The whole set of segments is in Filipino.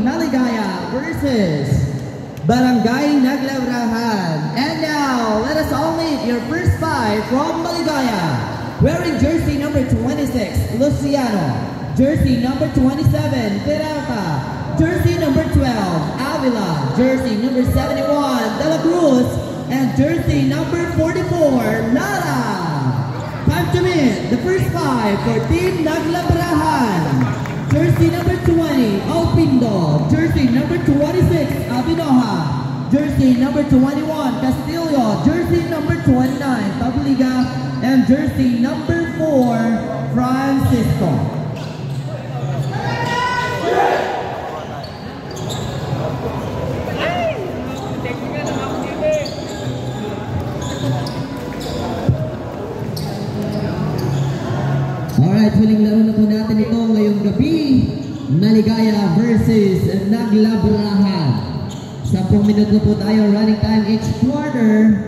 Maligaya versus Barangay Naglabrahan. And now, let us all meet your first five from Maligaya. Wearing jersey number 26, Luciano. Jersey number 27, Peralta. Jersey number 12, Avila. Jersey number 71, De La Cruz. And jersey number 44, Lara. Time to meet the first five for Team Naglabrahan. Jersey number 20, Alpindo. Jersey number 26, Abinoha. Jersey number 21, Castillo. Jersey number 29, Tabliga. And jersey number 4, Francisco. Alright, huling laro na po natin ito ngayong gabi. Maligaya versus Naglabrahan. 10 minuto na po tayo, running time each quarter.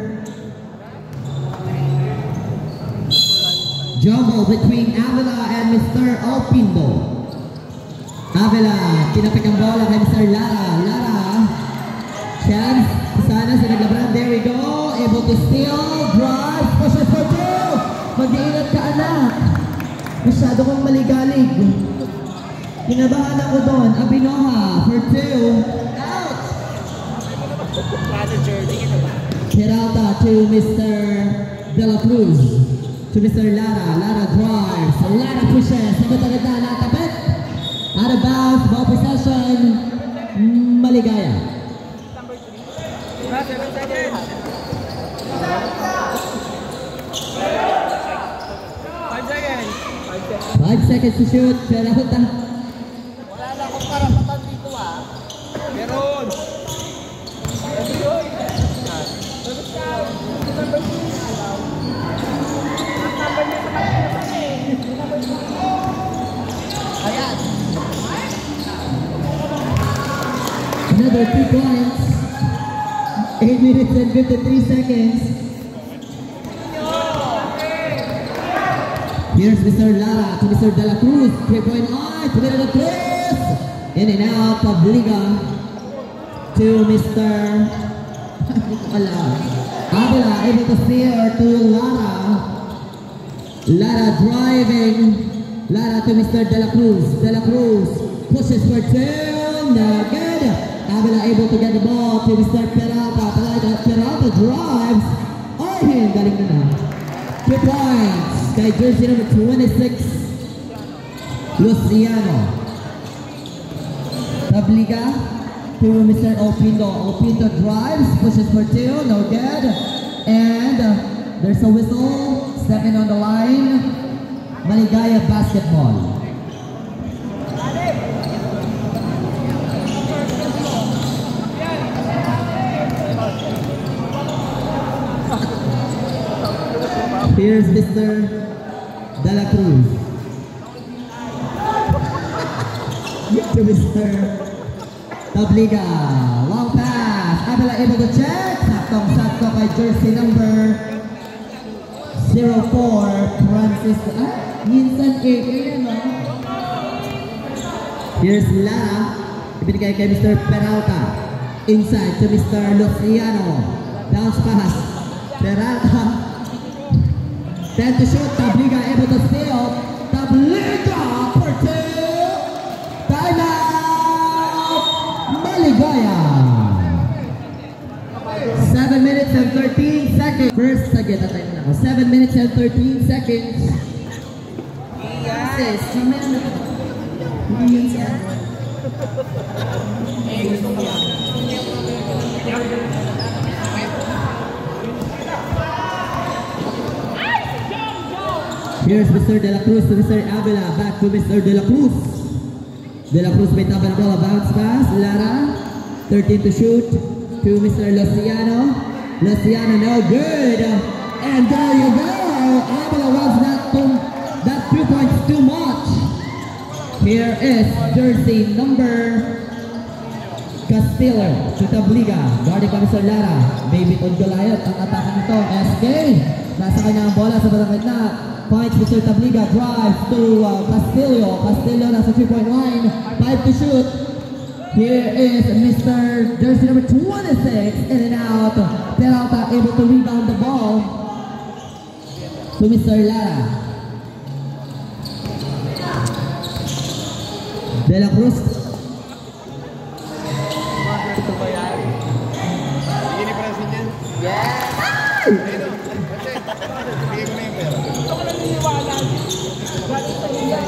Jumble between Avila and Mr. Alpindo. Avila, pinapik ang bola kay Mr. Lara. Lara, chance, sana sa Naglabrahan. There we go, able to steal, drive, pushes for two. Mag-iingat ka, anak. Masyado kong maligalig. Kinabahan ako doon. Abinoha for two. Out! Peralta to Mr. De La Cruz. To Mr. Lara. Lara drives. Lara pushes. Sagot-agad na natapit. Out of bounds. Ball possession. Maligaya. 5 seconds to shoot. Peralta. Wala na akong karapatan dito Meron. Ayan. Another 2 points. 8 minutes and 53 seconds. Here's Mr. Lara to Mr. De La Cruz. 3-point line to De La Cruz. In and out of Liga to Mr. Avila able to steal to Lara. Lara driving. Lara to Mr. De La Cruz. De La Cruz pushes for two. No good. Avila able to get the ball to Mr. Peralta. Peralta drives. Oh, galing na. 2 points. Kay jersey number 26, Luciano. Tabliga to Mr. Alpindo. Alpindo drives, pushes for two, no good. And there's a whistle, stepping on the line. Maligaya basketball. Here's Mr. De La Cruz. To Mr. Tabliga. Long pass. Avila able to check. Saktong-sakto kay jersey number 04, Francisco. Minsan 8 no? Here's Lara. Ibinigay kay Mr. Peralta. Inside to Mr. Luciano. Bounce pass. Peralta. 10 to shoot. Tabliga able to steal. Tabliga for two. Time out. Maligaya. 7 minutes and 13 seconds. First second na tayo na ako. 7 minutes and 13 seconds. Yes. Here's Mr. De La Cruz to Mr. Avila. Back to Mr. De La Cruz. De La Cruz may taba na bola. Bounce pass. Lara. 13 to shoot. To Mr. Luciano. Luciano no good. And there you go. Avila wants that 2 points too much. Here is jersey number Castillo to Tabliga. Guarding pa Mr. Lara. Baby Todd Goliath. Ang atake nito. SK. Nasa kanya ang bola sa batang na. Points Mr. Tabliga drives to Castillo. Castillo nasa 3-point line. 5 to shoot. Here is Mr. Jersey number 26, in and out. Peralta able to rebound the ball to Mr. Lara. De La Cruz. Ito ba yan? Ini president? Yes! Bigay ko na yung pera. Ito ko lang niniwala. Galing sa iya.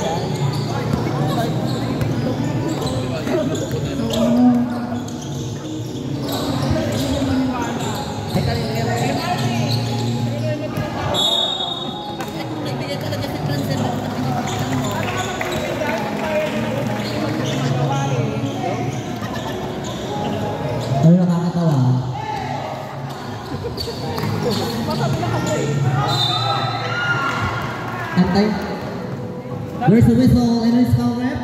Ano nakakatawa? Antay. There's a whistle and it's foul rep.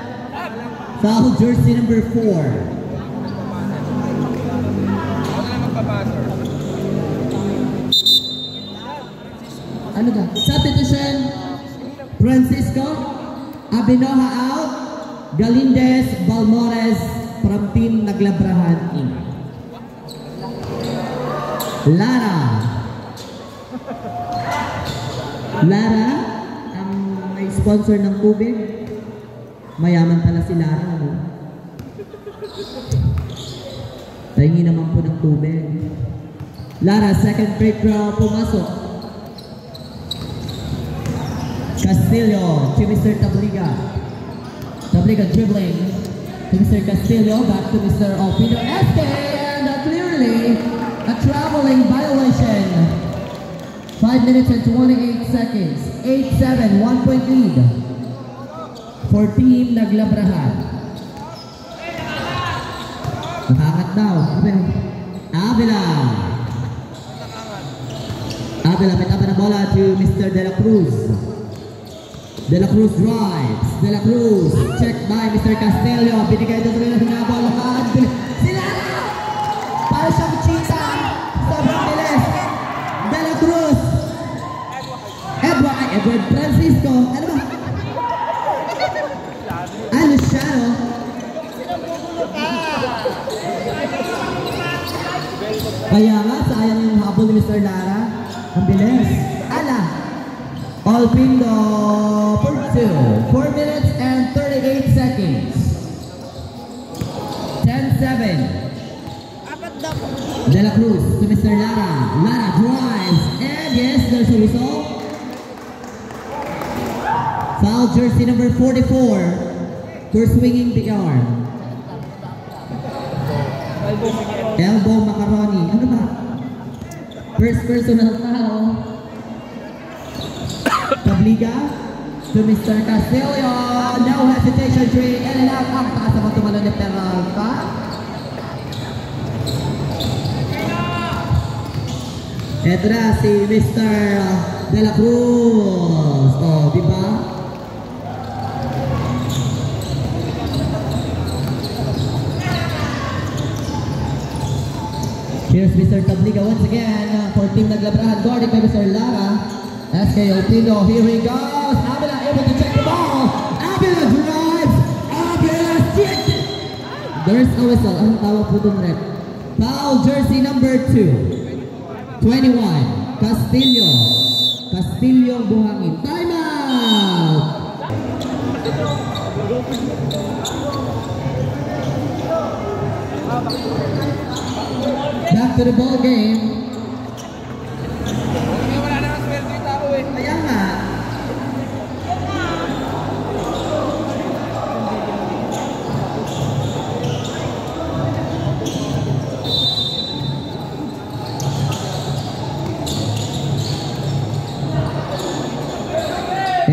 Foul jersey number 4. Ano ka? Substitution. Francisco Abinoha out. Galindez Balmores from Team Naglabrahan Inc. Lara, ang may sponsor ng tubig. Mayaman pala si Lara, ano? Tahingi naman po ng tubig. Lara, second free throw, pumasok. Castillo to Mr. Tabliga. Tabliga dribbling to Mr. Castillo, back to Mr. Alpino Este, and clearly a traveling violation. 5 minutes and 28 seconds. 8-7, 1-point lead for Team Naglabrahan. Nakakat daw. Avila. Avila, pick up the bola to Mr. De La Cruz. De La Cruz drives. De La Cruz, checked by Mr. Castillo. Binigay doon rin ang bola. Sila na! Para siyang cheetah. Sobrang bilis. De La Cruz. Edward Francisco. Ano ba? Luciano. Kaya nga, sayang yung habol ni Mr. Lara. Ang bilis. Alpindo for 2. 4 minutes and 38 seconds. 10-7. De La Cruz to Mr. Lara. Lara drives. And yes, there's a whistle. Foul jersey number 44 for swinging the arm. Elbow macaroni. Ano ba? First personal foul. Tabliga to Mr. Castillo. No hesitation, 3 and out. Ang taas naman tumalo ni Peralta. Ito na si Mr. De La Cruz. Oh, di ba? Here's Mr. Tabliga once again for Team Naglabrahan, guarded by Mr. Lara. SK Alpindo, here he goes. Avila able to check the ball. Avila drives. Avila shit. There's a whistle. Anong tawag po itong red? Foul jersey number 2. 21. Castillo. Castillo buhangin. Time out. Back to the ball game. Kaya nga.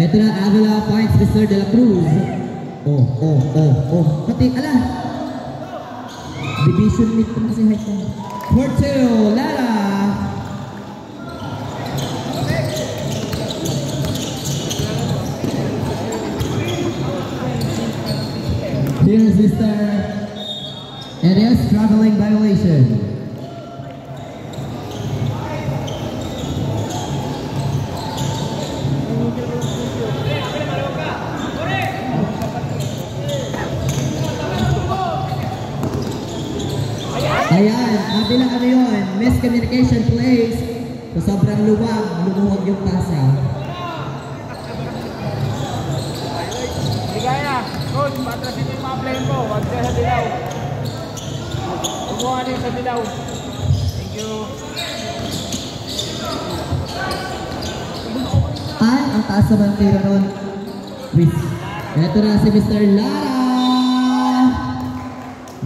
Ito na, Avila finds Mr. De La Cruz. Pati, ala. Division meet ko na si Hector. For 2, Lara. Here's Mr. It is traveling violation. Ayan, nabilang ano yun, miscommunication plays. So sobrang luwag, lumuwag yung pasa. Ligaya, coach, patrasin mo yung mga plane mo. Huwag siya sa dilaw. Kumuha din sa dilaw. Thank you. Ay, ang taas naman ang tira nun. Ito na si Mr. Lara.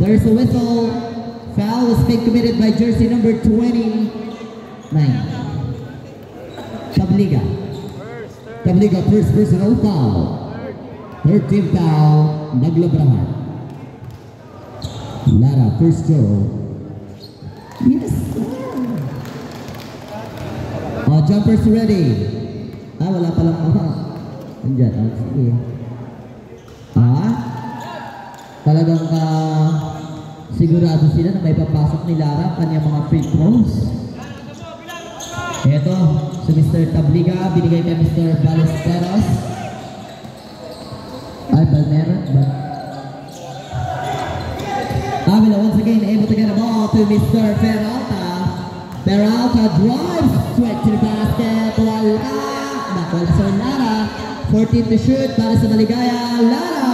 There's a whistle. Foul was being committed by jersey number 29. Tabliga. Tabliga, first personal foul. Third team foul, naglabrahan. Lara, first throw. Yes, sir. Oh, jumpers ready. Ah, wala palang mga. Andyan, oh, sige. Ah? Talagang sigurado sila na may papasok ni Lara kanyang mga free throws. Ito, si Mr. Tabliga, binigay kay Mr. Ballesteros. Ay, Balmera. Avila once again able to get a ball to Mr. Peralta. Peralta drives straight to the basket. Wala. Nakuha sa Lara. 14 to shoot para sa Maligaya. Lara.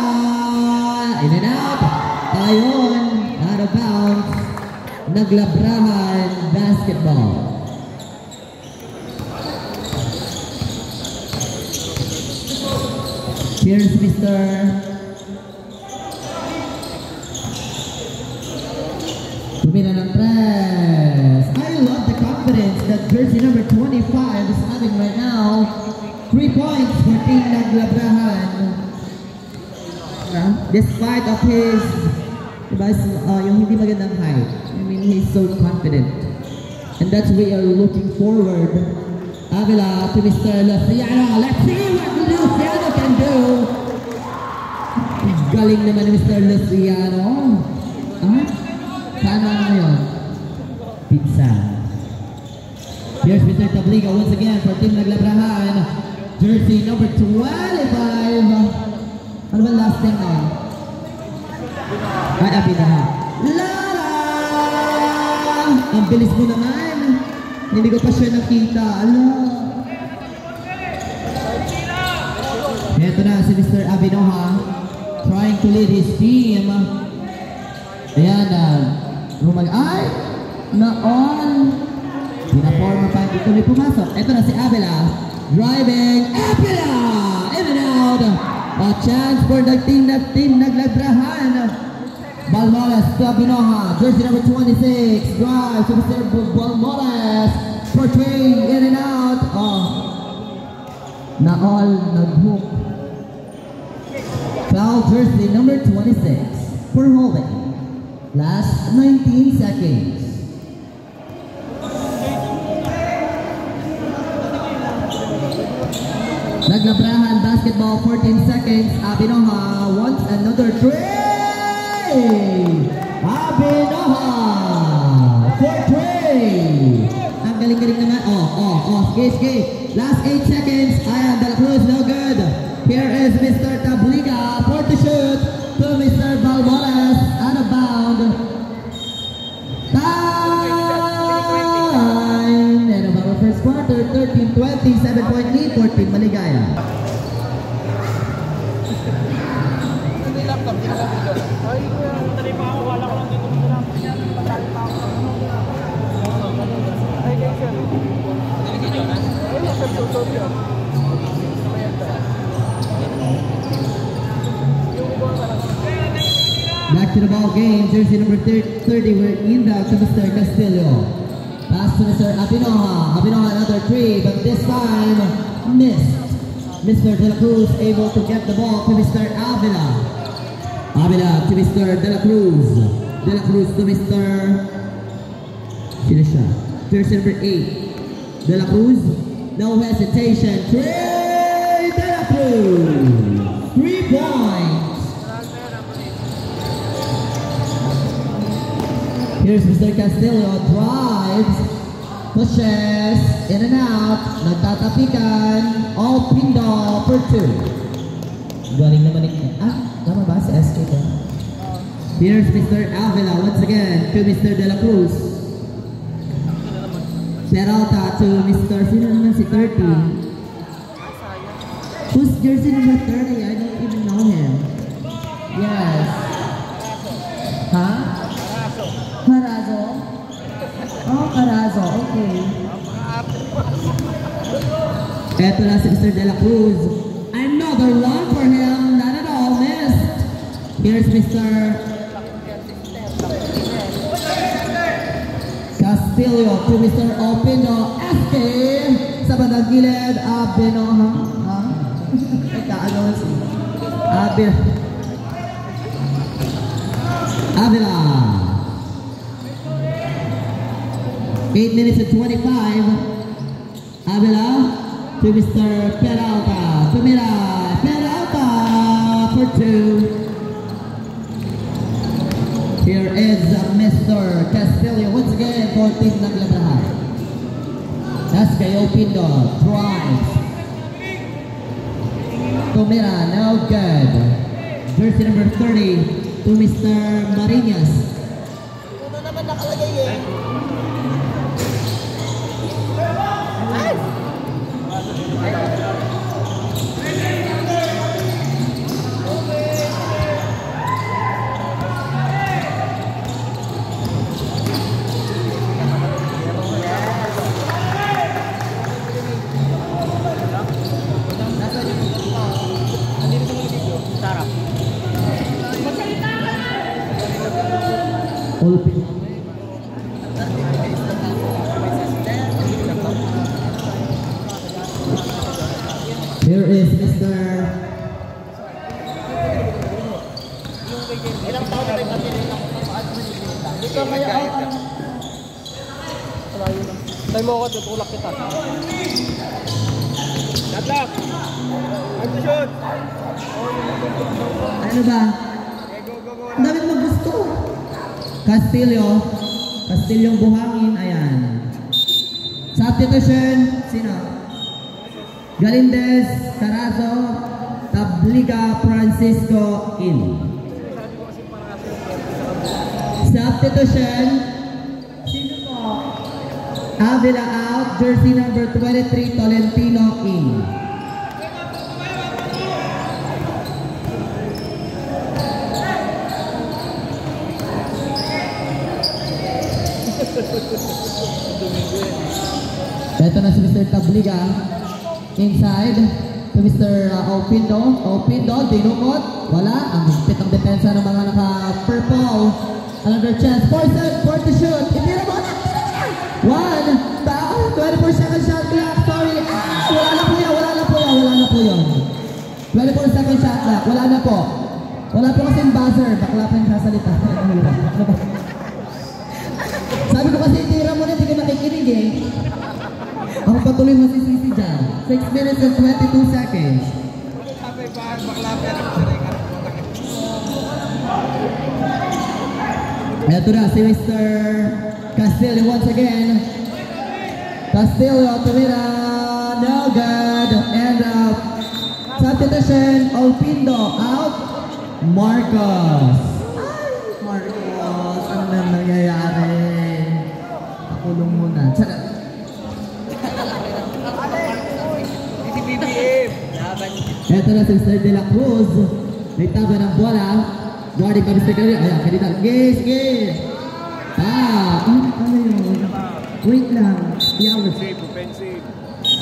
In and out. Tayon. Out of bounds. Naglabrahan. Basketball. Here's Mr. Tumina ng press. I love the confidence that jersey number 25 is having right now. 3 points for Team Naglabrahan. Despite of his yung hindi magandang height. I mean, he's so confident. And that's we are looking forward. Avila to Mr. Luciano. Let's see what Luciano can do. Galing naman ni Mr. Luciano. Ah? Saan na yun? Pizza. Here's Mr. Tabliga once again for Team Naglabrahan. Jersey number 25. Ano ba last thing na? Ay, Abinaha. Lara! Ang bilis mo naman. Hindi ko pa siya nakita. Ala. Ito na si Mr. Abinoha trying to lead his team. Ayan na. Ay! Na-on! Pinaforma pa. Ito may pumasok. Ito na si Avila. Driving. Avila! In and out. A chance for the team Naglabrahan. Balmores to Abinoha. Jersey number 26. Drive to Mr. Balmores. Portraying in and out. Oh. Na-all. Nag-hook. Foul jersey number 26 for holding. Last 19 seconds. Naglabrahan basketball 14 seconds. Abinoha wants another three. Abinoha for three. Ang galing-galing naman. Sige. Last 8 seconds. Ayan, De La Cruz, no good. Here is Mr. Tabliga for the shoot to Mr. Balmores. Out of bound. Time! And about our first quarter, 13-20, 7-point lead for Team Maligaya. Hindi laptop, hindi lang dito. Ay, tali pa ako. Wala ko lang dito. Patali pa ako. Ay, guys, sir. Ay, nasa tutor yun. Back to the ball game, jersey number 30, we're in the to Mr. Castillo. Pass to Mr. Abinoha. Abinoha another three, but this time missed. Mr. De La Cruz able to get the ball to Mr. Avila. Avila to Mr. De La Cruz. De La Cruz to Mr. Finisha. Jersey number 8. De La Cruz. No hesitation. Trey De La Cruz. 3 points. Here's Mr. Castillo, drives, pushes, in and out, nagtatapikan, all pindol for 2. Galing naman tama ba si SK ko? Here's Mr. Avila once again, to Mr. De La Cruz. Peralta to Mr. Sino naman si 13? Who's jersey number 30? I don't even know him. Yes. Huh? Carazo? Oh, Carazo. Okay. Eto na si Mr. De La Cruz. Another one for him. Not at all missed. Here's Mr. Castillo to Mr. Opino. FK sa bandang gilid. Abino, ha? Nagkaano si Avila. 8 minutes and 25. Avila to Mr. Peralta. Tumira. Peralta for 2. Here is Mr. Castillo once again for Team Naglabrahan. That's Kayo Pindo. Drives. Tumira, no good. Jersey number 30 to Mr. Marinas. Ano naman nakalagay eh? Here is Mr. Ilang taon na tayo pati ng dito kaya tayo mo ako, tutulak kita. Tatlak! Ano shoot? Ano ba? Ang dami mo gusto. Castillo buhangin, ayan. Substitution, sino? Galindez, Carazo, Tabliga, Francisco, in. Substitution, sino po? Avila out, jersey number 23, Tolentino, in. Ito na si Mr. Tabliga. Inside to Mr. Opindo, dinukot. Wala. Ang higpit ng depensa ng mga naka-purple. Another chance. 4 to shoot. Itira mo na. 24 second shot clock. Sorry. Wala na po yun. 24 second shot clock. Wala na po. Wala po kasi yung buzzer. Bakla pa yung sasalita. Sabi ko kasi itira mo na. Hindi ko nakikinig eh. Ako patuloy masisisi dyan. 6 minutes and 22 seconds. Ito na si Mr. Castillo once again. Castillo, tumira. No good. And substitution, Opindo out. Marcos. Marcos, ano na nangyayari? Pakulong muna. Tsaka. Ito na si Mr. De La Cruz. Nagtaba ng bola. Guarding pa Mr. Carrillo. Ayan, kanina. Sige. Ano yun? Wait lang.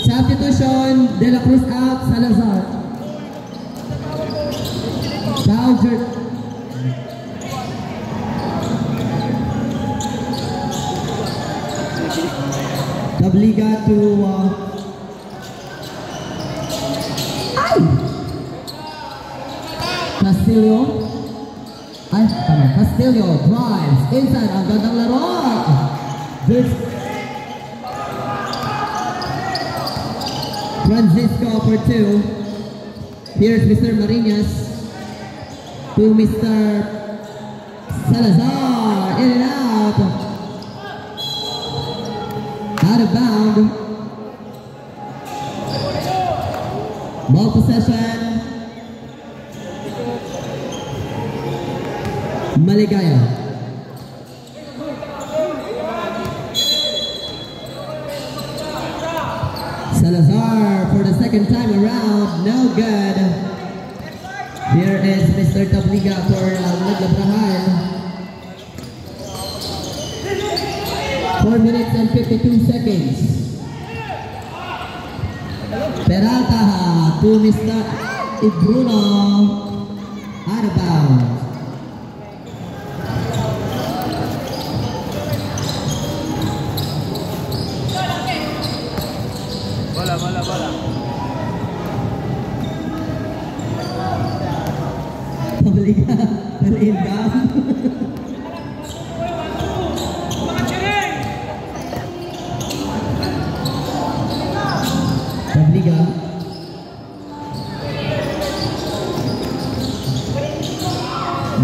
Substitution. De La Cruz out. Salazar. Bowser. Tabliga to Castillo. Castillo drives inside. Ang gandang laro. Francisco for 2. Here's Mr. Marinas to Mr. Salazar. In and out. Out of bound. Ball possession. Maligaya. Salazar for the second time around, no good. Here is Mr. Tabliga for Naglabrahan. 4 minutes and 52 seconds. Peralta to Mr. Bruno, out of bounds. Bola. Tabliga, nal-inbound. Tabliga.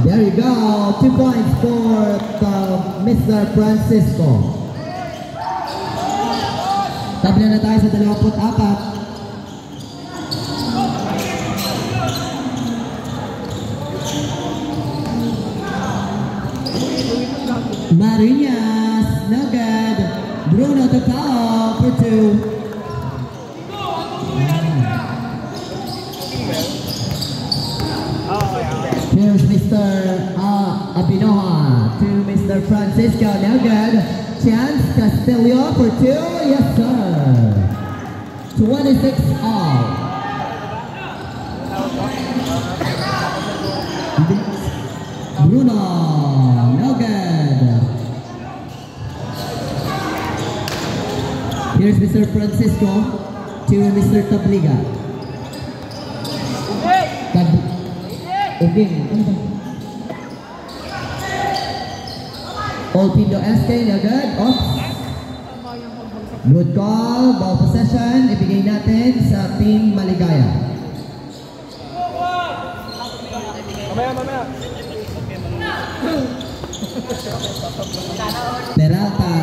There you go, 2 points for Mr. Francisco. Tabla na tayo sa 24. Marinas, no good. Bruno to foul for 2. Here's Mr. Abinoha to Mr. Francisco, no good. Chance Castillo for 2, yes sir. 26 all. Bruno, no good. Here's Mr. Francisco to Mr. Tabliga. Olpindo SK, no good. Off. Good call, ball possession. Ibigay natin sa Team Maligaya. Mamaya. Peralta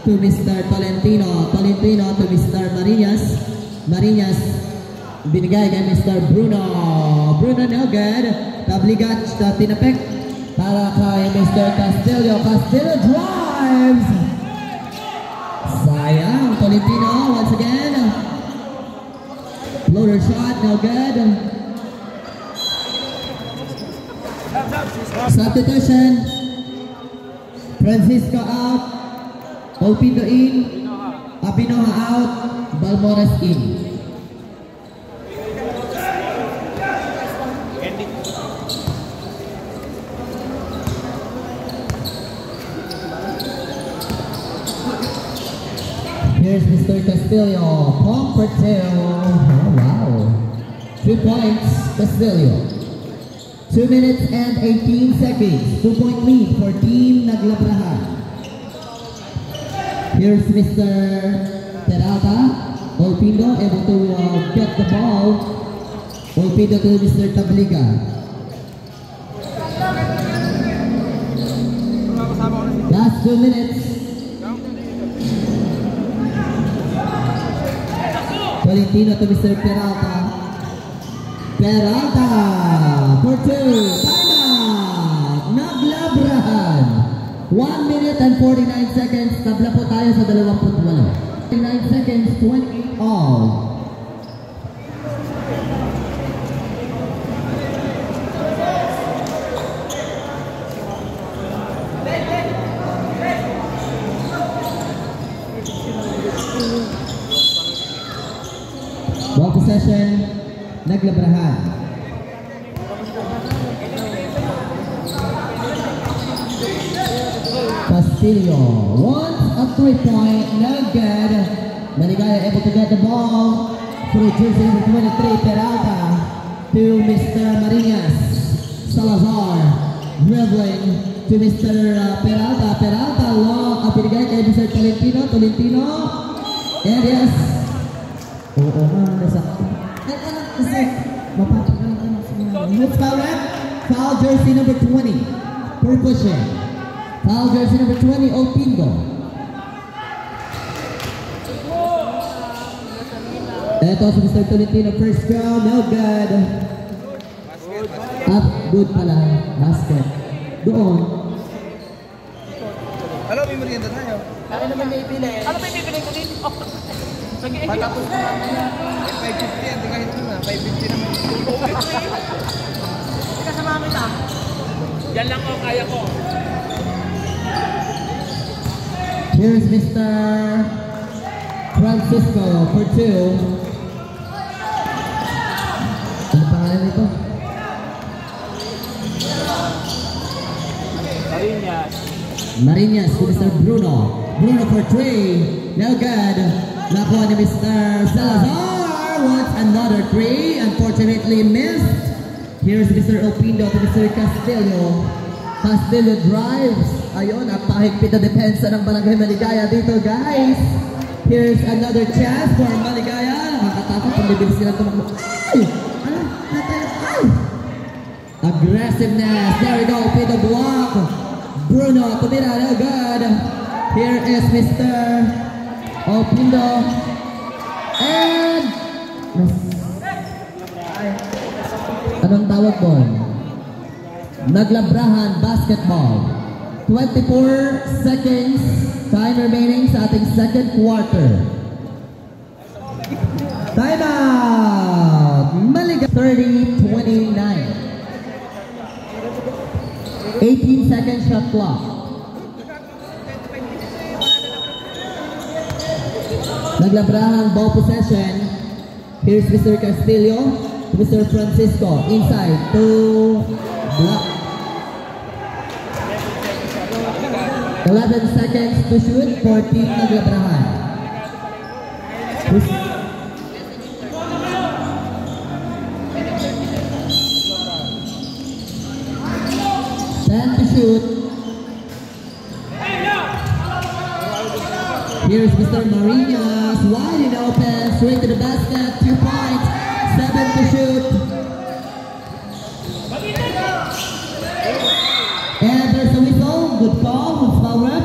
to Mr. Tolentino to Mr. Marinas binigay kay Mr. Bruno, no good. Tabliga tinapek para kay Mr. Castillo drives, sayang. Tolentino once again, floater shot, no good. Substitution, Francisco out, Olpindo in, Abinoha out, Balmores in. Here's Mr. Castillo, pump for 2. Oh wow, 2 points, Castillo. 2 minutes and 18 seconds. 2-point lead for Team Naglabrahan. Here's Mr. Peralta. Olpindo able to get the ball. Olpindo to Mr. Tabliga. Last 2 minutes. Tolentino to Mr. Peralta. Peralta for 2. Timeout. Naglabrahan. 1 minute and 49 seconds. Tabla po tayo sa 28. 49 seconds, 28 all. Ball possession, Naglabrahan. Castillo wants a 3-point, no good. Maligaya able to get the ball through jersey number 23, Peralta to Mr. Marinas. Salazar dribbling to Mr. Peralta long, pinigay kay Mr. Tolentino, and yes. Oo nga, nasakto. Kasi, mapapagawa ka na sa mga. Who's foul rep? Foul jersey number 20. Percussion. Foul jersey number 20, Olpindo. Ito si Mr. Tolentino, first foul, no good. Up, good pala. Basket. Doon. Hello, may merienda tayo. Ano naman may pili? Ano may pipili ko dito? Patapos na namin. 550 yan, kahit na. 550 naman. Hindi ka sa mamit ah. Yan lang ko, kaya ko. Here's Mr. Francisco for 2. Ano pangalan nito? Marinas to Mr. Bruno. Bruno for 3. No good. Nakuha ni Mr. Salazar. Wants another 3. Unfortunately missed. Here's Mr. Opindo to Mr. Castillo. Castillo drives. Ayun, napahigpit na depensa ng Barangay Maligaya dito, guys. Here's another chance for Maligaya. Nakakatakot kung bibilis sila tumakbo. Ay! Ano? Ay! Aggressiveness. There we go. Opindo block. Bruno, tumira. No good. Here is Mr. Opindo. And... anong tawag mo? Naglabrahan basketball. 24 seconds time remaining sa ating second quarter. Time out! Maligaya 30-29. 18 second shot clock. Naglabrahan ball possession. Here's Mr. Castillo to Mr. Francisco. Inside to block. 11 seconds to shoot for Team Naglabrahan. 10 to shoot. Here's Mr. Marinas, wide and open, straight to the basket, 2 points, 7 to shoot. And there's a whistle, good call, who's foul rep?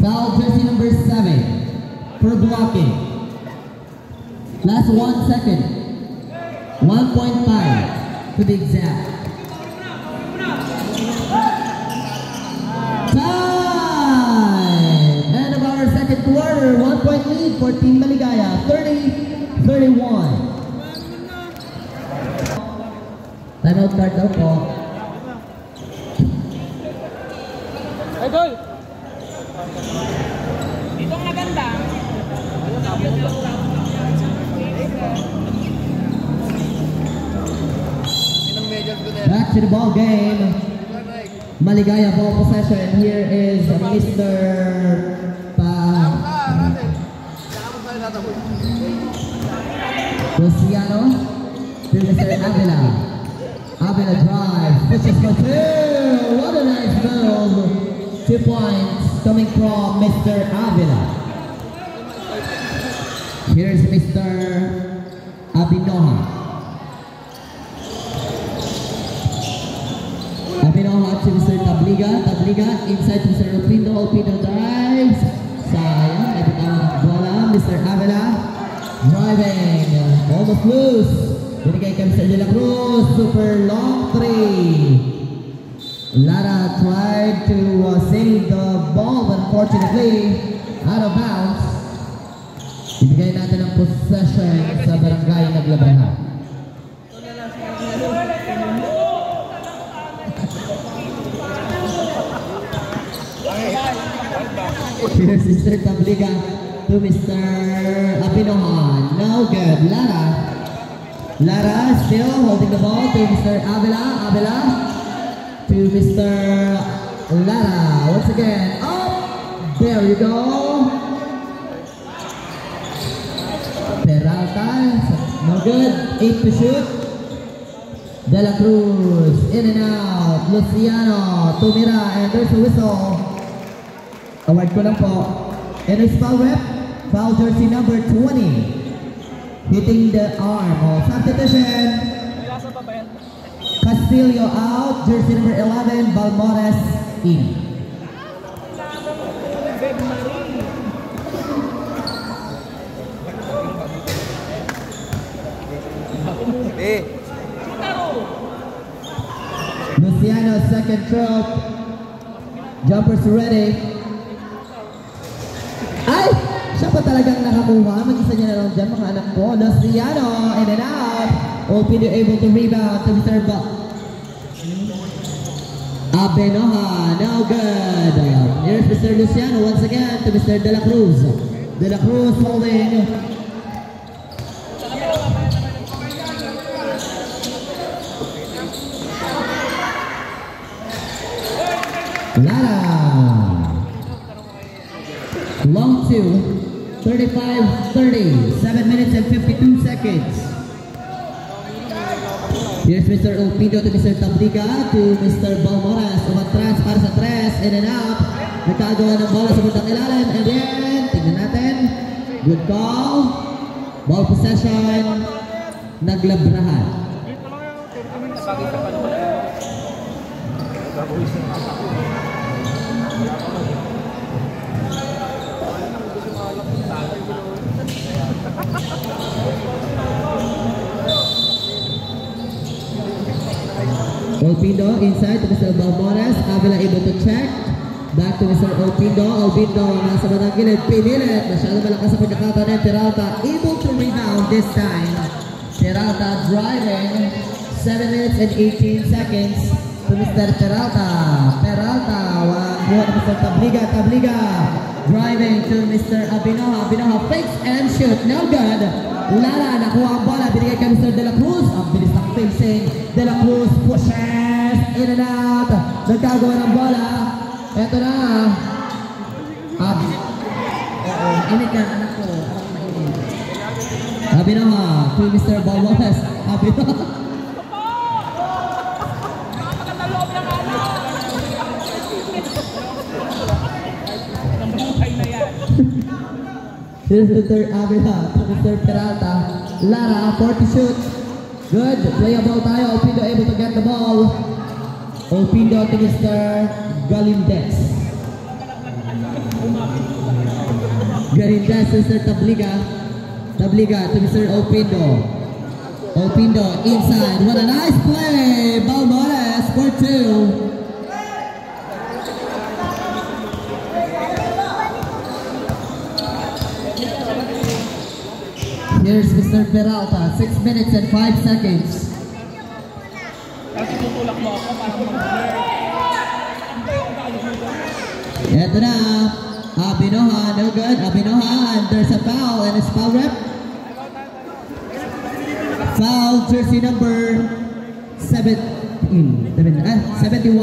Foul jersey number 7 for blocking. Last 1 second, 1.5 to be exact. End of our second quarter, 1-point lead for Team Maligaya, 30-31. Timeout card daw po. Idol! Dito ang maganda. Back to the ball game. Maligaya ball possession. Here is Mr. Luciano to Mr. Avila. Avila drives, pushes for 2. What a nice move. 2 points coming from Mr. Avila. Here's Mr. Abinoha. Abinoha to Mr. Tabliga. Tabliga inside to Mr. Opindo. Opindo drives. Sayang, nabitawan ng bola. Mr. Avila driving. Almost loose. Binigay kay Mr. De La Cruz. Super long 3. Lara tried to save the ball, but unfortunately out of bounds. Ibigay natin ang possession sa Barangay Naglabrahan. Here's Mr. Tabliga to Mr. Abinohan. No good. Lara still holding the ball to Mr. Avila. Avila to Mr. Lara. Once again. Oh! There you go. Peralta. No good. 8 to shoot. De La Cruz. In and out. Luciano. Tumira. And there's a whistle. Award ko lang po. And it's foul rep. Foul jersey number 20. Hitting the arm of substitution. Castillo out. Jersey number 11. Balmores in. Luciano second throw. Jumpers ready. Ay! Siya pa talagang nakakuha. Mag-isa niya na lang dyan, mga anak ko. Luciano, in and out. Open, able to rebound to Mr. Abenoha, no good. Here's Mr. Luciano once again to Mr. De La Cruz. De La Cruz holding. Lara. Long two. 35-30. 7 minutes and 52 seconds. Here's Mr. Olpido to Mr. Tabliga to Mr. Balmoras. Umatras para sa tres. In and out. Nagkagawa ng bola sa bundang ilalim. And then, tignan natin. Good call. Ball possession. Naglabrahan. Olpido inside to Mr. Balmoras. Avila able to check. Back to Mr. Olpido. Olpido nasa bandang gilid. Pinilit. Masyado malakas sa pagkakataon ng Peralta. Able to rebound this time. Peralta driving. 7 minutes and 18 seconds to Mr. Peralta. Peralta. Buhat to Mr. Tabliga. Tabliga driving to Mr. Abinoha. Abinoha fakes and shoot. No good. Lara nakuha ang bola. Binigay kay Mr. De La Cruz. Ang bilis ng facing. De La Cruz pushes in and out. Nagkagawa ng bola. Eto na. Init yan, anak ko. Abinoha to Mr. Balmoras. Abinoha. Here's Mr. Avila to Mr. Peralta. Lara, 40 shoot. Good. Playable tayo. Olpido able to get the ball. Olpido to Mr. Galindez. Galindez to Mr. Tabliga. Tabliga to Mr. Olpido. Olpido inside. What a nice play. Balmoras for two. Here's Mr. Peralta, 6 minutes and 5 seconds. Ito na, Abinoha, no good. Abinoha, and there's a foul, and it's foul rep. Foul, jersey number 71. 72.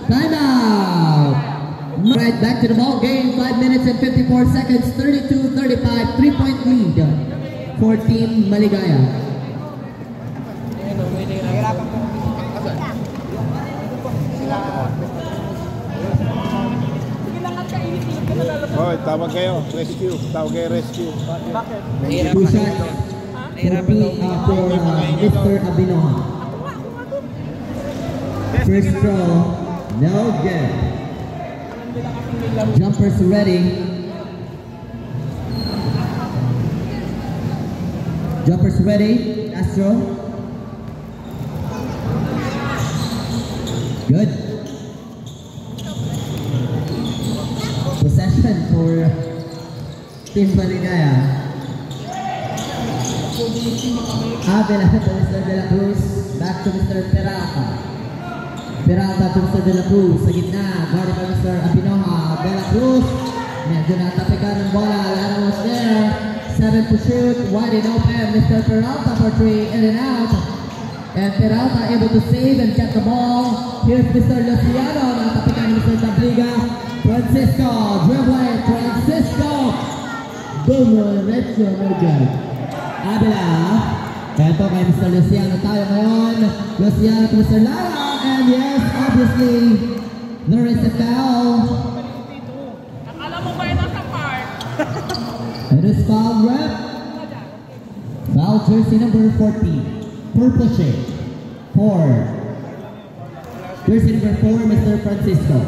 Time out. Right back to the ball game. 5 minutes and 54 seconds. 32-35. 3-point lead for Team Maligaya. Hoy, tawag kayo. Rescue. Tawag kayo rescue. Bakit? Two shots for Mr. Abinoha. First throw. No good. Jumpers ready. Jumpers ready. Astro. Good. Possession for Team Maligaya. Avila to Mr. De La Cruz. Back to Mr. Peralta. Peralta to Mr. De La Cruz. Sa gitna. Guarded by Mr. Abinoha. De La Cruz. Medyo natapikan ng bola. Lara was there. 7 to shoot. Wide and open. Mr. Peralta for 3. In and out. And Peralta able to save and get the ball. Here's Mr. Luciano. Natapikan Mr. Tabliga. Francisco. Dribbling. Francisco. Boom. Let's go. Good. Avila. Ito kay Mr. Luciano tayo ngayon. Luciano to Mr. Lara. And yes, obviously, there is a foul. Akala mo ba yun sa park? It is foul rep. Foul jersey number 14. Purple shade. 4. Jersey number 4, Mr. Francisco.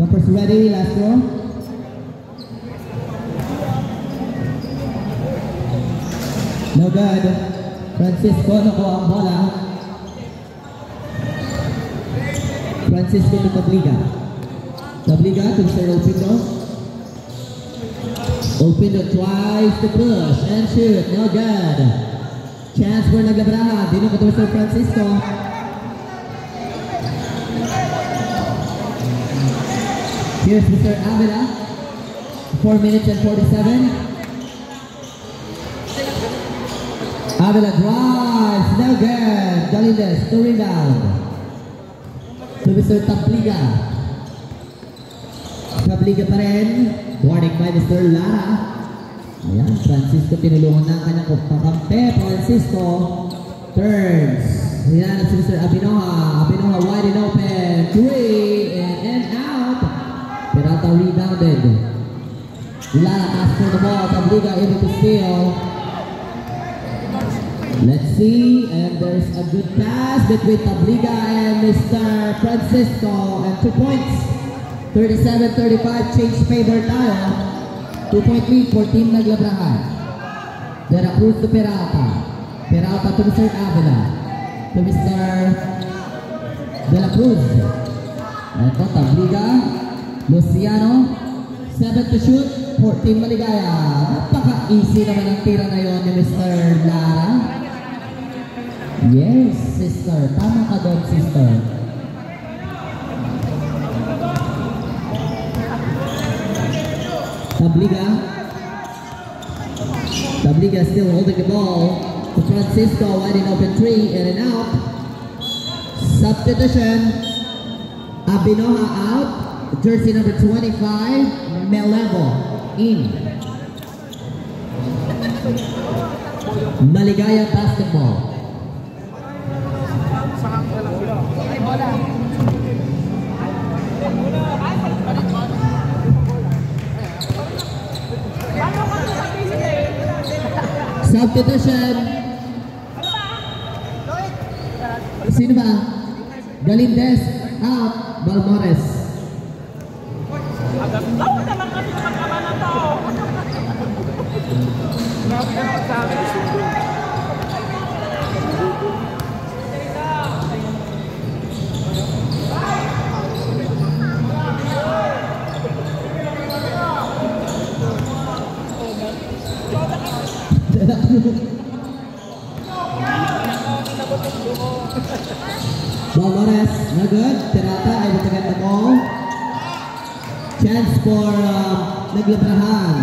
Jumpers ready, last row. No good. Francisco nakuha ang bola. Francisco to Tabliga. Tabliga to Mr. Opindo. Opindo tries to push and shoot. No good. Chance for Naglabrahan. Dino to Mr. Francisco. Here's Mr. Avila. 4 minutes and 47. Avila drives. No good. Galindez to rebound. To Mr. Tabliga. Tabliga pa rin. Warning by Mr. Lara. Ayan, Francisco tinulungan na ang kanyang kakampi. Francisco turns. Ayan, si Mr. Abinoha. Abinoha wide and open. 3 and out. Peralta rebounded. Lara asks for the ball. Tabliga able to steal. Let's see, and there's a good pass between Tabliga and Mr. Francisco, and 2 points. 37-35, change favor tayo. 2-point lead for Team Naglabrahan. De La Cruz to Peralta. Peralta to Mr. Avila. To Mr. De La Cruz. Ito, Tabliga. Luciano. 7 to shoot for Team Maligaya. Napaka-easy naman ang tira na yun ni Mr. Lara. Yes, sister. Tama ka doon, sister. Tabliga. Tabliga still holding the ball. To Francisco, wide open 3, in and out. Substitution. Abinoha out. Jersey number 25, Melevo in. Maligaya basketball. Substitution. Sino ba? Galindez out. Balmores. Naman kasi naman ng tao. Grabe na magsabi. Balmores, no good. Peralta able to get the ball. Chance for Naglabrahan.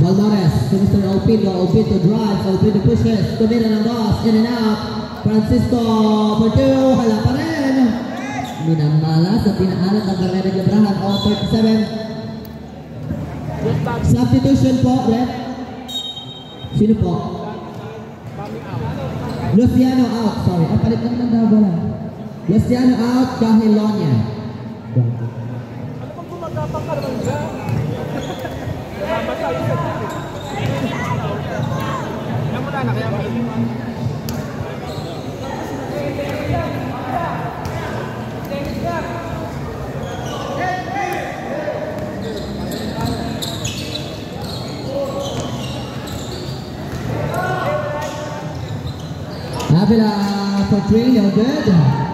Balmores to Mr. Opindo. Opindo drives. Opindo pushes. Tumira ng boss. In and out. Francisco for 2. Hala pa rin. Minamala sa tinaalat ng Barangay Naglabrahan. All 37. Substitution po, ref. Sino po? Luciano out. Sorry. Palit lang ng bola. Luciano out, Cahilonia. Ano pang gumagapang ka naman dyan? Namamasal sa dito. Namula na kaya Avila for 3, no good.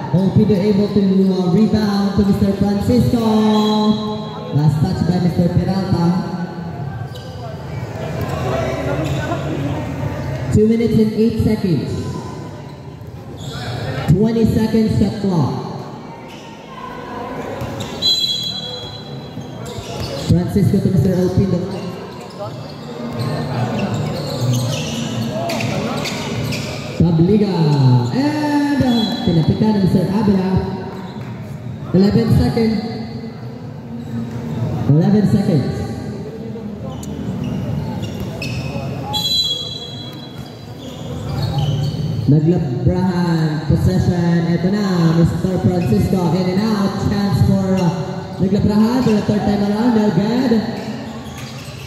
Opindo able to rebound to Mr. Francisco. Last touch by Mr. Peralta. 2 minutes and 8 seconds. 20 seconds shot clock. Francisco to Mr. Opindo. Tabliga. And pinapitan ng Mr. Avila. 11 seconds. 11 seconds. Naglabrahan possession. Ito na, Mr. Francisco in and out. Chance for Naglabrahan for the third time around. No good.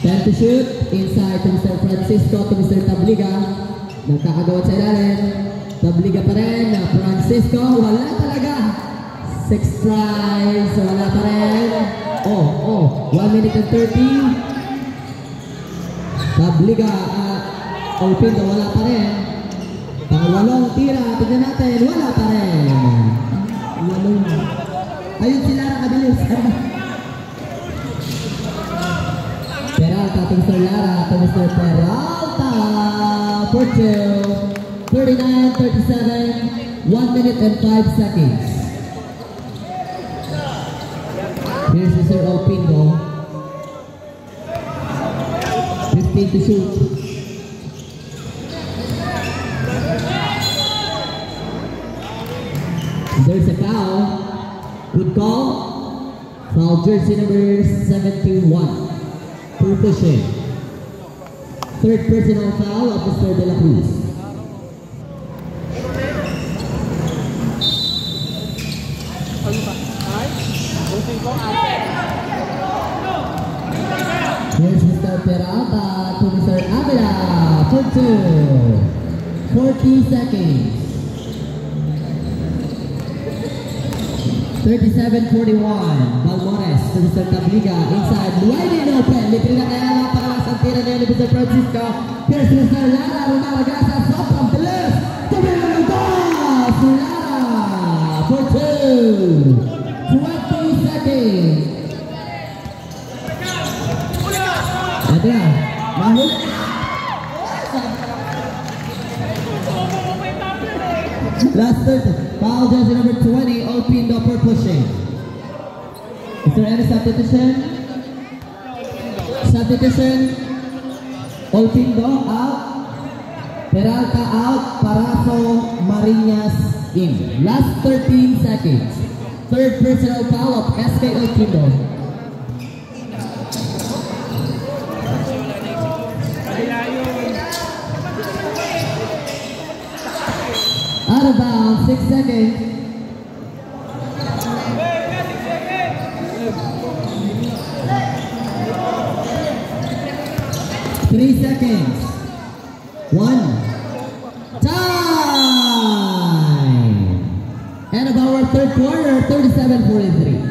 10 to shoot. Inside to Mr. Francisco to Mr. Tabliga. Nagkakagawa sa ilalim. Tabliga pa rin. Francisco, wala talaga. 6 tries, wala pa rin. 1 minute and 30. Tabliga at Opindo, wala pa rin. Pang-walong tira, tignan natin, wala pa rin. Walong. Ayun sila na kabilis. Peralta to Mr. Lara, to Mr. Peralta for 2. 39-37, 1 minute and 5 seconds. Here's Mr. Opindo. 15 to shoot. There's a foul. Good call. Foul jersey number 71. For pushing. Third personal foul of Mr. De La Cruz. Here's Mr. Peralta to Mr. Avila for 2. 40 seconds. 37-41. Balmores to Mr. Tabliga inside. Wide and open. Libre na kaya lang para sa tira ni Mr. Francisco. Here's Mr. Lara. Rumalagasa. Sobrang bilis. Tumira ng toss. Lara for 2. 20 seconds. Ada. Mahul. Last 30. Foul jersey number 20, Opindo for pushing. Is there any substitution? Substitution. Opindo out. Peralta out. Paraso Marinas in. Last 13 seconds. Third personal foul of SK Opindo. Out of bounds, 6 seconds. Three seconds. 1. Time! End of our third quarter, 37-43.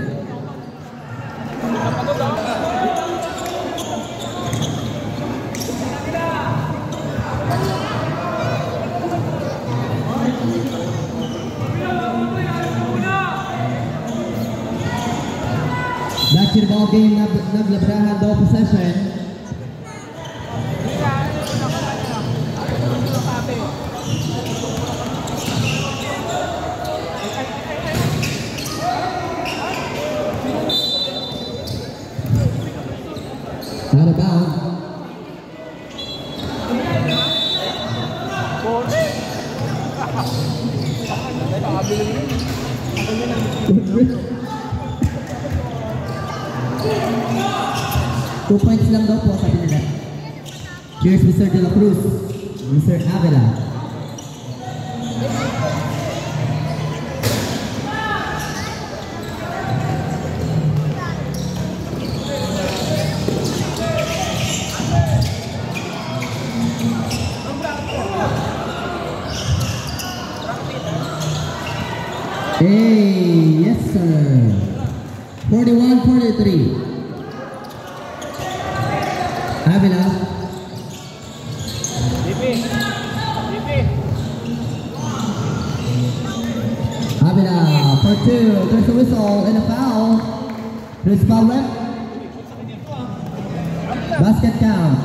Basketball game, naglabrahan daw possession. Out of bounds. Two points lang daw po, sabi nila. Cheers, Mr. De La Cruz, Mr. Avila. Hey, yes sir. 41-43. Avila. Avila for 2. There's a whistle and a foul. There's foul rep. Basket count.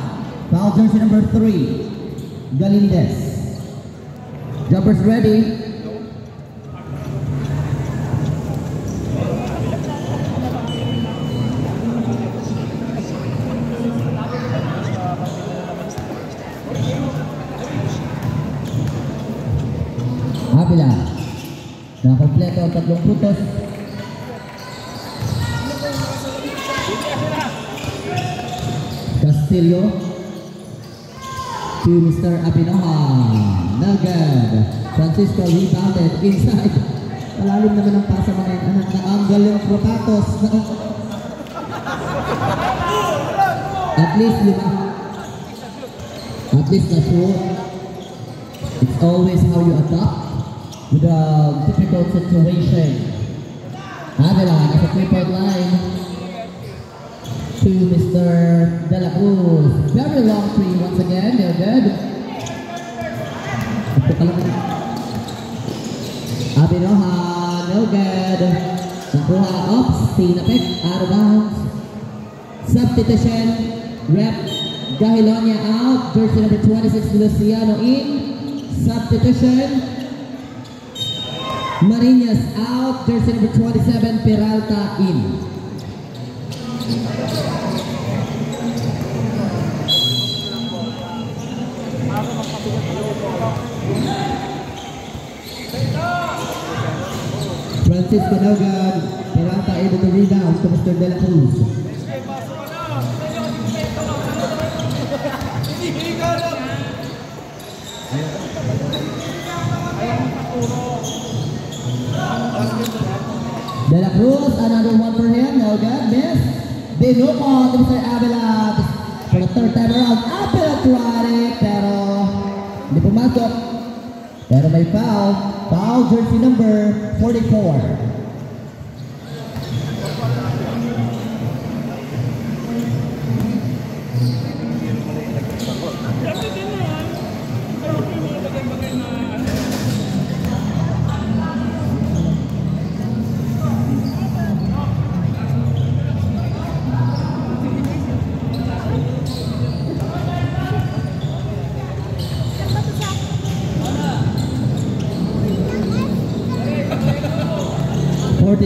Foul jersey number 3. Galindez. Jumpers ready. Avila. Nakakompleto ang 3 puntos. Castillo to Mr. Abinoha. Nagad. Francisco rebounded inside. Malalim naman ang pasa mga yung anak na angle yung Propatos. At least na sure. It's always how you adapt with a difficult situation. Avila nasa 3-point line to Mr. De La Cruz. very long three once again. They're good. Abinoha, no good. Nakuha off, tinapik, out of bounds. Substitution, Rep Gahilonia out, jersey number 26, Luciano in. Substitution, Marinas out, jersey number 27, Peralta in. Francisco Nogan, Peralta able to rebound to Mr. De La Cruz. De La Cruz, another one for him, Nogan, miss. Dinuko to Mr. Avila for the third time around. Avila tried it, pero hindi pumasok. Pero may foul. Foul jersey number 44.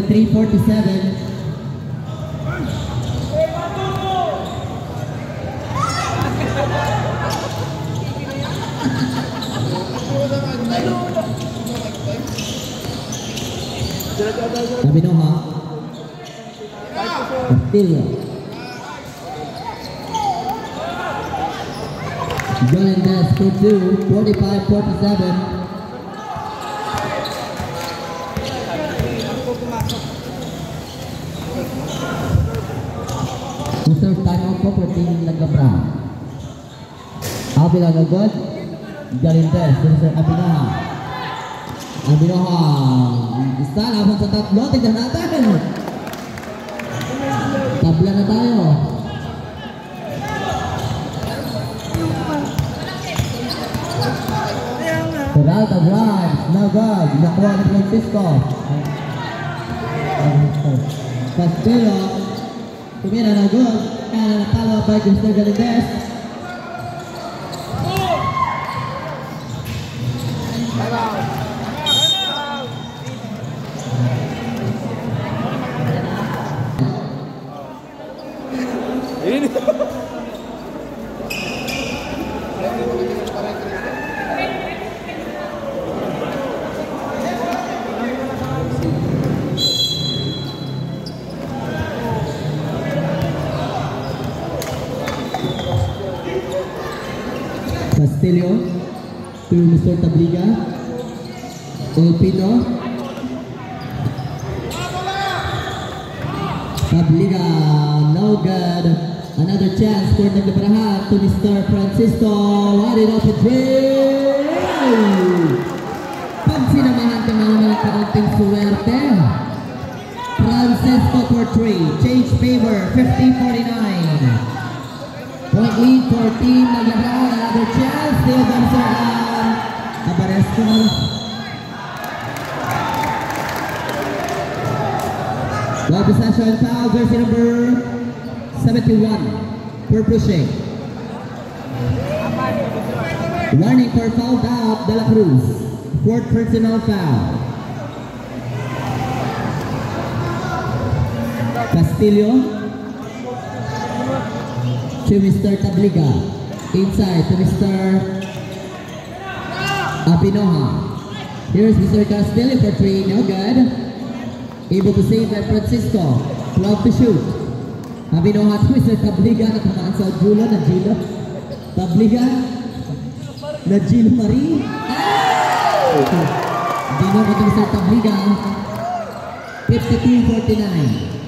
Three 47. Abinoha. Castillo. Galindez for two. 45-47. Mr. Tanong po for Team Nagabra. Avila no good. Galindez, Mr. Abinoha. Abinoha. Isa laban sa tatlo. Tignan natin. Tabla na tayo. Peralta drives. No good. Nakuha ni Francisco. Castillo. Tumira na good. And follow by Mr. Galindez. Castillo to Mr. Tabliga. Olpino. Tabliga, no good. Another chance for Naglabrahan to Mr. Francisco. Wide open three. Pagsinamahan ka naman ng kaunting suwerte. Francisco for three. Change favor, 50-49. Point lead for Team Naglabrahan. Another chance. Still by Mr. Abaresco. Well, possession foul, jersey number 71 for pushing. Warning for fouled out, De La Cruz. Fourth personal foul. Castillo to Mr. Tabliga. Inside to Mr. Abinoha. Here's Mr. Castillo for three, no good. Able to save by Francisco. 12 to shoot. Abinoha to Mr. Tabliga. Natamaan sa Julo na Gilo. Tabliga na Gilo Marie. Abinoha to Mr. Tabliga. 52-49.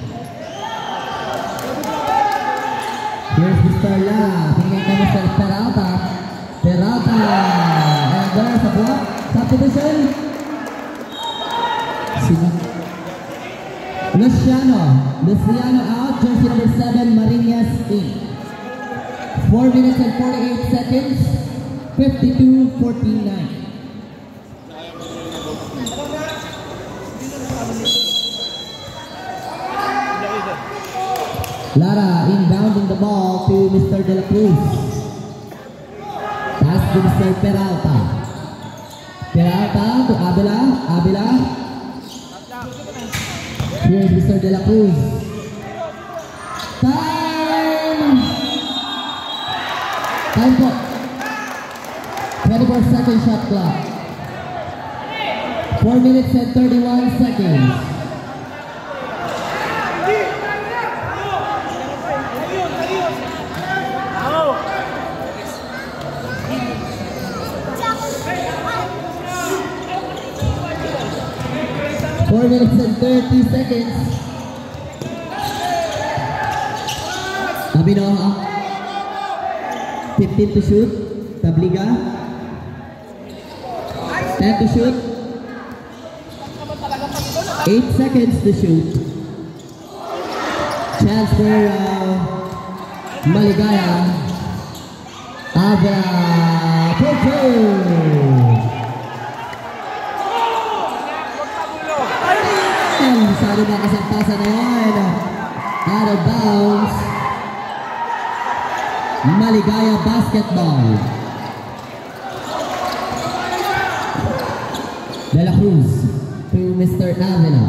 Here's Mr. La. Tingin ka Mr. Peralta. Peralta. And there's a block. Substitution. Luciano out, jersey number 7, Marinas in. 4 minutes and 48 seconds. 52-49. Lara inbounding the ball to Mr. De La Cruz. Pass to Mr. Peralta. Peralta to Avila. Avila. Here's Mr. De La Cruz. Time! Time po. 24-second shot clock. 4 minutes and 31 seconds. Four minutes and 30 seconds. Abinoha. 15 to shoot. Tabliga. 10 to shoot. 8 seconds to shoot. Chance for Maligaya. Abra. Masyado na kasampasan na yun. Out of bounds. Maligaya basketball. De La Cruz to Mr. Avila.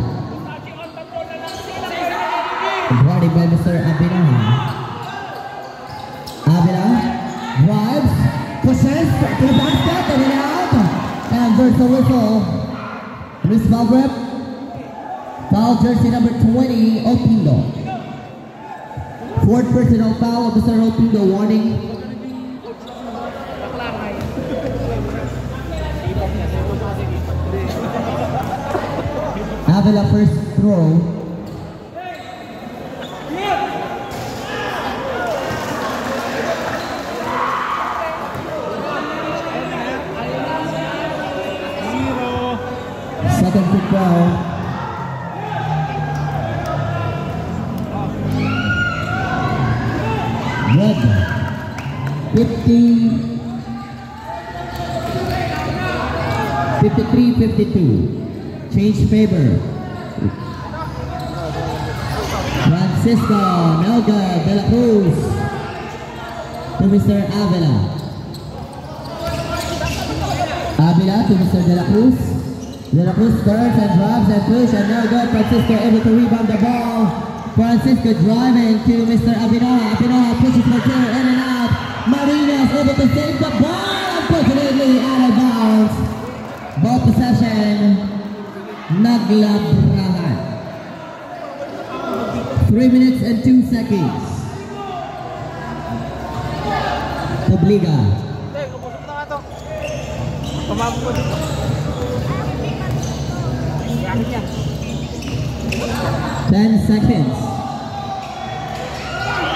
Guarded by Mr. Avila. Avila drives, pushes to the basket, and out. And there's a whistle. Miss Valgrep. Foul jersey number 20, Opindo. Fourth personal foul of Mr. Opindo, warning. Avila first throw. Second free throw. Red 53-52. Change favor. Francisco, no good. De La Cruz to Mr. Avila. Avila to Mr. De La Cruz. De La Cruz turns and drops and push and no good. Francisco able to rebound the ball. Francisco driving to Mr. Abinoha. Abinoha pushes for two, in and out. Marinas able to save the ball. Unfortunately, out of bounds. Ball possession. Naglabrahan. 3 minutes and 2 seconds. Tabliga. 10 seconds.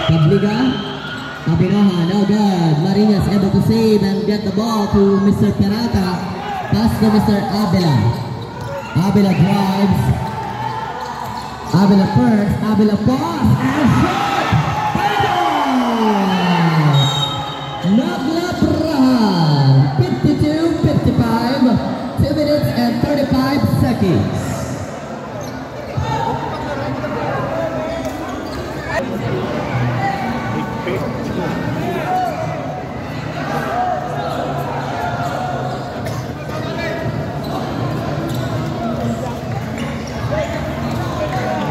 Tabliga. Abinoha, no good. Marinas able to save and get the ball to Mr. Peralta. Pass to Mr. Avila. Avila drives. Avila first. Avila pass and shot. Naglabrahan. 52-55. 2 minutes and 35 seconds.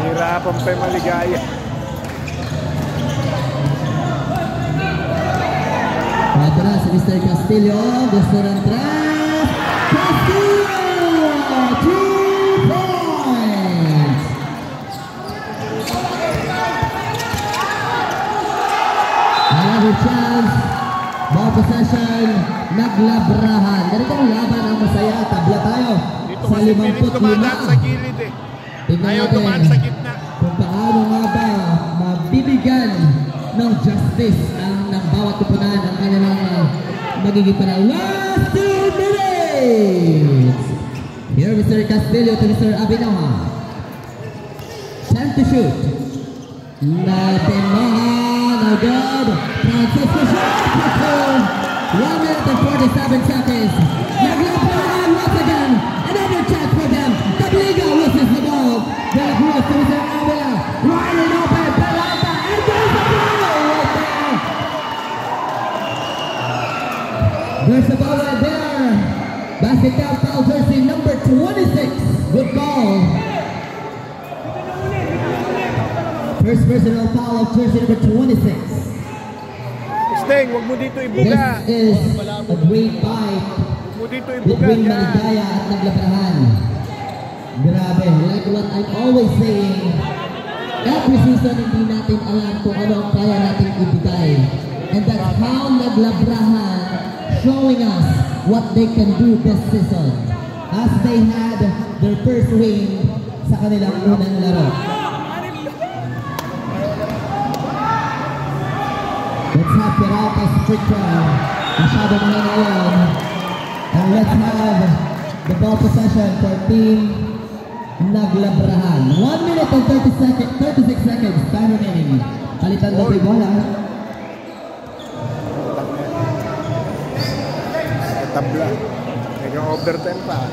Hirapan pa yung Maligaya. Ito na si Mr. Castillo. Gusto ng tres. Castillo! 2 points! Another chance. Ball possession. Naglabrahan. Ganito ang laban ang masaya. Tabla tayo. Dito Sa kasi pilit 55. dumadaan sa gilid eh. Tingnan Ayaw natin dumaan sa gitna. kung paano nga ba mabibigyan ng justice ng bawat kupunan ang kanilang magiging panahon. Last 2 minutes! Here Mr. Castillo to Mr. Abinoha. 10 to shoot. Natemahan my God. Francisco shot. 1 minute and 47 seconds. Naglabrahan once again. Another chance for them. Tabliga loses the ball. De La Cruz to Mr. Avila. Wide open. Peralta. And there's the ball right there. There's the ball right there. Basket count foul jersey number 26. Good ball. First personal foul of jersey number 26. Steng, wag mo dito ibuga. This is a great fight Wag mo dito ibuga between yan. Maligaya at Naglabrahan. Grabe, like what I'm always saying, every season hindi natin alam kung ano ang kaya natin ibigay. And that's how Naglabrahan showing us what they can do this season. As they had their first win sa kanilang unang laro. Let's have Peralta Stricta. Masyado mga ngayon. And let's have the ball possession for Team Naglabrahan. 1 minute and 36 seconds. Time remaining. Palitan daw yung bola. Tabla. Hanggang overtime pa.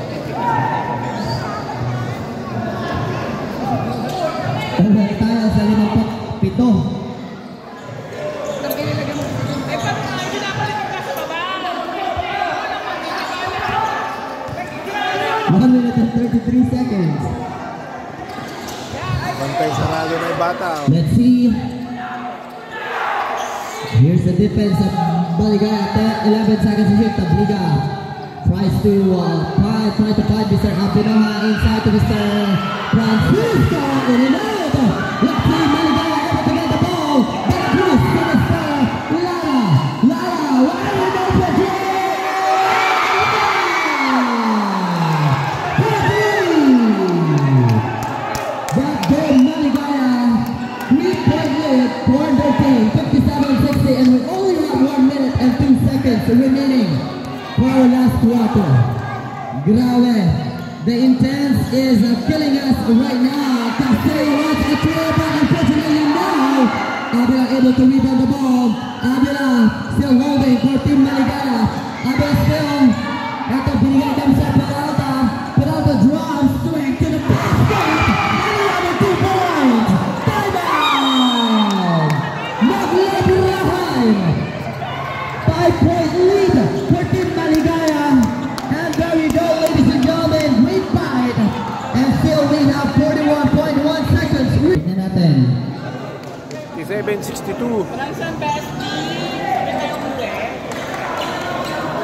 Tanggal tayo sa 57. Eh, paano nga hindi napalit ka sa baba? 1 minute and 33 seconds. Bantay sarado na yung bata. Let's see. Here's the defense of Maligaya. 11 seconds to shoot. Tabliga tries to find Mr. Abinoha inside to Mr. Francisco. In and out. Let's see Maligaya able to get the ball. De La Cruz to Mr. Lara. Lara, wide open three. That game Maligaya 3-point lead for their team. 57-60, and we only have 1 minute and 2 seconds remaining for our last quarter. Grabe. The intense is killing us right now. Castillo wants a trip, but unfortunately now, Avila able to rebound the ball. Avila still holding for Team Maligaya. Avila still, ito binigay kami sa Peralta. Peralta drives straight to the basket. And another 2 points. Timeout. Naglabrahan. 5-point lead for Team Maligaya. And there we go, ladies and gentlemen. Great fight. And still we have 41.1 seconds. Tignan natin. 57-62. Walang isang best team. Sabi tayo uwi.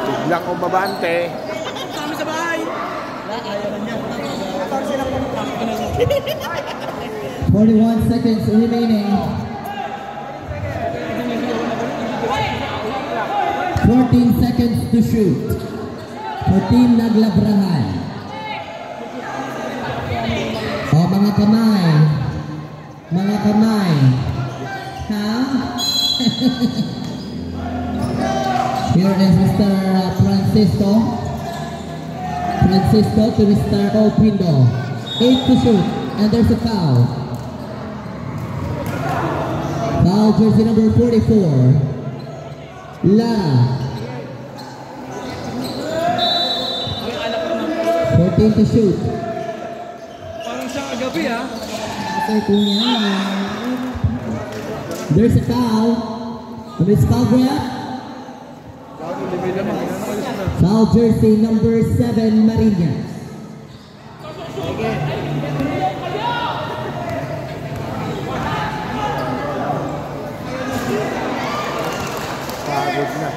Biglang umabante. Kami sa bahay. Ayaw na niya. 14 lang kami. 41 seconds remaining. 14 seconds to shoot for Team Naglabrahan. Oh, mga kamay. Mga kamay. Ha? Here is Mr. Francisco. Francisco to Mr. Opindo. 8 to shoot. And there's a foul. Foul jersey number 44. Lara. 14 to shoot. Parang siyang agabi ha. There's a foul. Miss foul grab. Foul jersey number 7 Marinas. Pagod na.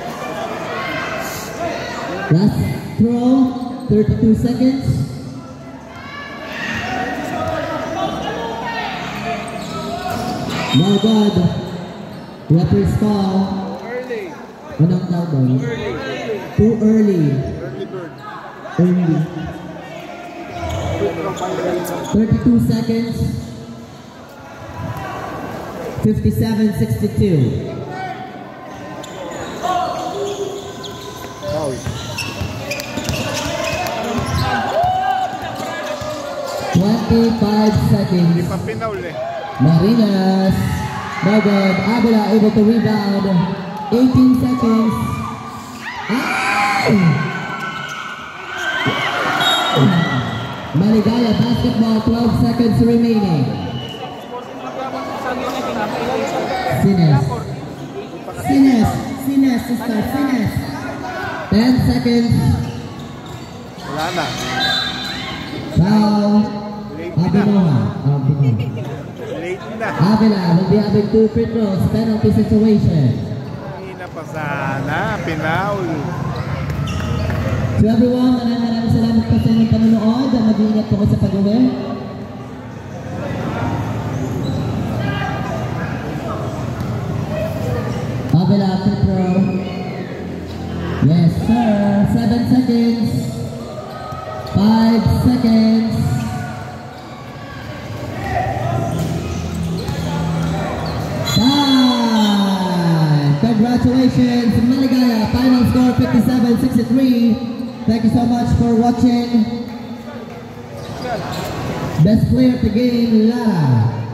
Last throw, 32 seconds. No good. Referee's foul. Early. Anong foul doon? Too early. Early bird. Early. 32 seconds. 57-62. Foul. 25 seconds. Hindi pa pinaul eh. Marinas No good. Avila able to rebound. 18 seconds. Maligaya basketball, 12 seconds remaining. Sines, sister, Sines. 10 seconds. Wala na. Foul. Abinoha. Late na. Avila will be having 2 free throws, penalty situation. Hina pa sana. Pinaul. To everyone, maraming salamat po sa inyong panonood. Mag-iingat po kayo sa pag-uwi. Avila, free throw. Yes, sir. 7 seconds. 5 seconds. Congratulations, Maligaya. Final score 57-63. Thank you so much for watching. Best player of the game, Lara.